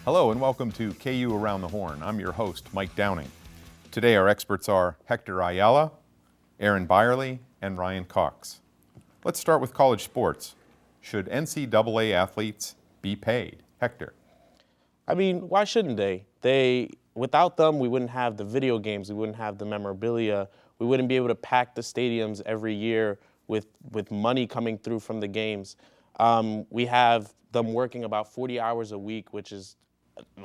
Hello and welcome to KU Around the Horn. I'm your host, Mike Downing. Today our experts are Hector Ayala, Aaron Byerly, and Ryan Cox. Let's start with college sports. Should NCAA athletes be paid? Hector. I mean, why shouldn't they? Without them, we wouldn't have the video games, we wouldn't have the memorabilia, we wouldn't be able to pack the stadiums every year with money coming through from the games. We have them working about 40 hours a week, which is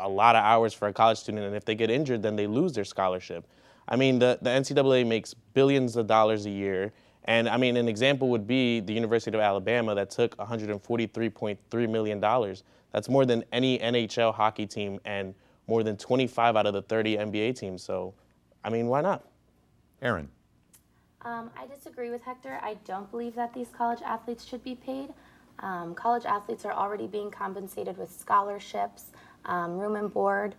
a lot of hours for a college student, and if they get injured, then they lose their scholarship. I mean, the NCAA makes billions of dollars a year, and I mean, an example would be the University of Alabama that took $143.3 million. That's more than any NHL hockey team and more than 25 out of the 30 NBA teams. So, I mean, why not? Aaron. I disagree with Hector. I don't believe that these college athletes should be paid. College athletes are already being compensated with scholarships, room and board,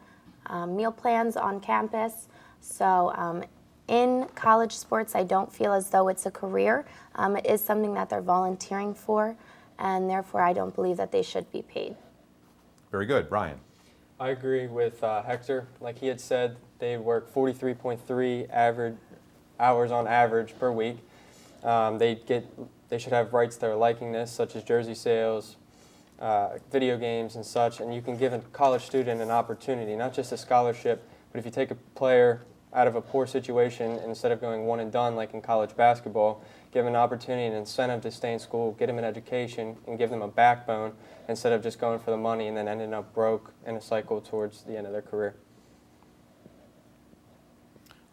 meal plans on campus. So in college sports, I don't feel as though it's a career. It is something that they're volunteering for, and therefore I don't believe that they should be paid. Very good. Ryan. I agree with Hector. Like he had said, they work 43.3 average hours on average per week. They should have rights to their likeness, such as jersey sales, video games and such, and you can give a college student an opportunity, not just a scholarship, but if you take a player out of a poor situation, instead of going one and done like in college basketball, give an opportunity and incentive to stay in school, get them an education, and give them a backbone instead of just going for the money and then ending up broke in a cycle towards the end of their career.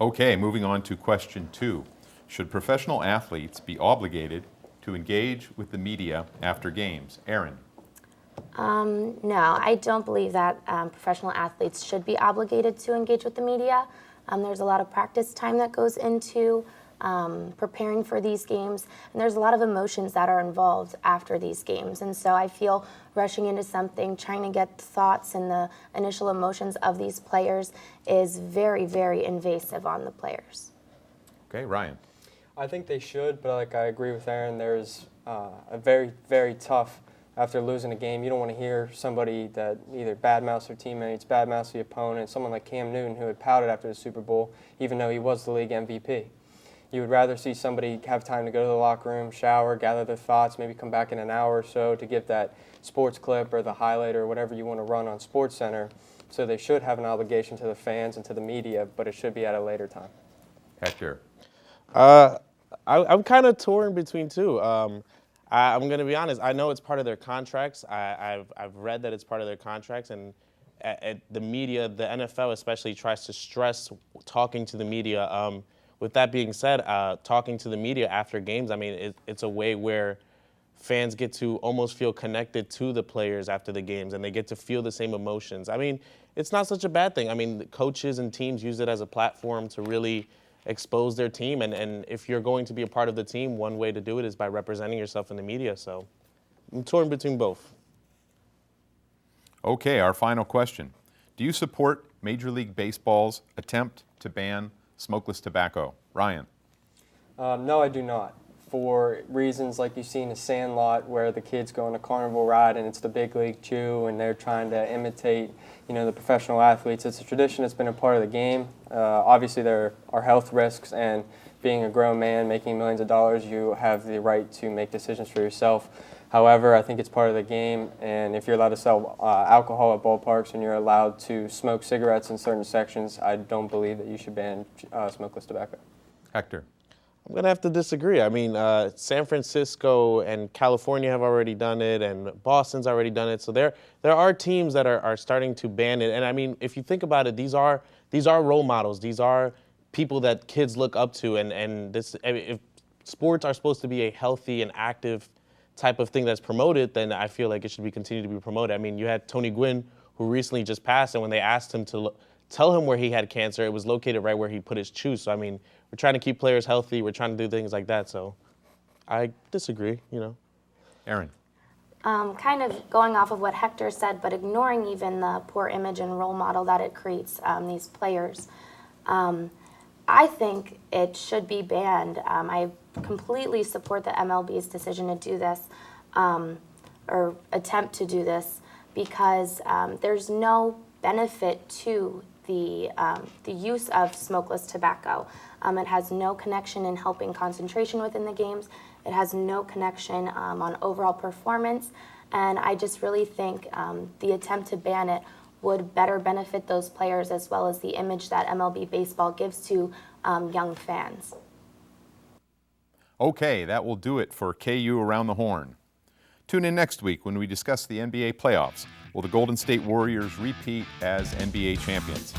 Okay, moving on to question 2. Should professional athletes be obligated to engage with the media after games? Aaron. No, I don't believe that professional athletes should be obligated to engage with the media. There's a lot of practice time that goes into preparing for these games, and there's a lot of emotions that are involved after these games. And so I feel rushing into something, trying to get thoughts and the initial emotions of these players is very, very invasive on the players. Okay, Ryan. I think they should, but like I agree with Aaron, there's a very, very tough, after losing a game, you don't want to hear somebody that either badmouths their teammates, badmouths the opponent, someone like Cam Newton who had pouted after the Super Bowl, even though he was the league MVP. You would rather see somebody have time to go to the locker room, shower, gather their thoughts, maybe come back in an hour or so to give that sports clip or the highlight or whatever you want to run on SportsCenter. So they should have an obligation to the fans and to the media, but it should be at a later time. Hector. I'm kind of torn between two. I'm going to be honest. I know it's part of their contracts. I've read that it's part of their contracts, and the media, the NFL especially, tries to stress talking to the media. With that being said, talking to the media after games, I mean, it's a way where fans get to almost feel connected to the players after the games, and they get to feel the same emotions. I mean, it's not such a bad thing. I mean, the coaches and teams use it as a platform to really expose their team, and if you're going to be a part of the team, one way to do it is by representing yourself in the media. So I'm torn between both. Okay, our final question. Do you support Major League Baseball's attempt to ban smokeless tobacco? Ryan. No, I do not. For reasons like you see in the Sandlot, where the kids go on a carnival ride and it's the big league chew, and they're trying to imitate, the professional athletes. It's a tradition that's been a part of the game. Obviously, there are health risks, and being a grown man making millions of dollars, you have the right to make decisions for yourself. However, I think it's part of the game, and if you're allowed to sell alcohol at ballparks and you're allowed to smoke cigarettes in certain sections, I don't believe that you should ban smokeless tobacco. Hector. I'm going to have to disagree. I mean, San Francisco and California have already done it, and Boston's already done it. So there are teams that are starting to ban it. And I mean, if you think about it, these are role models. These are people that kids look up to. And this, if sports are supposed to be a healthy and active type of thing that's promoted, then I feel like it should be continued to be promoted. I mean, you had Tony Gwynn, who recently just passed, and when they asked him to tell him where he had cancer, it was located right where he put his chew. So, I mean, we're trying to keep players healthy. We're trying to do things like that. So I disagree, Aaron. Kind of going off of what Hector said, but ignoring even the poor image and role model that it creates, these players. I think it should be banned. I completely support the MLB's decision to do this, or attempt to do this. because there's no benefit to the use of smokeless tobacco. It has no connection in helping concentration within the games. It has no connection on overall performance. And I just really think the attempt to ban it would better benefit those players as well as the image that MLB baseball gives to young fans. Okay, that will do it for KU Around the Horn. Tune in next week when we discuss the NBA playoffs. Will the Golden State Warriors repeat as NBA champions?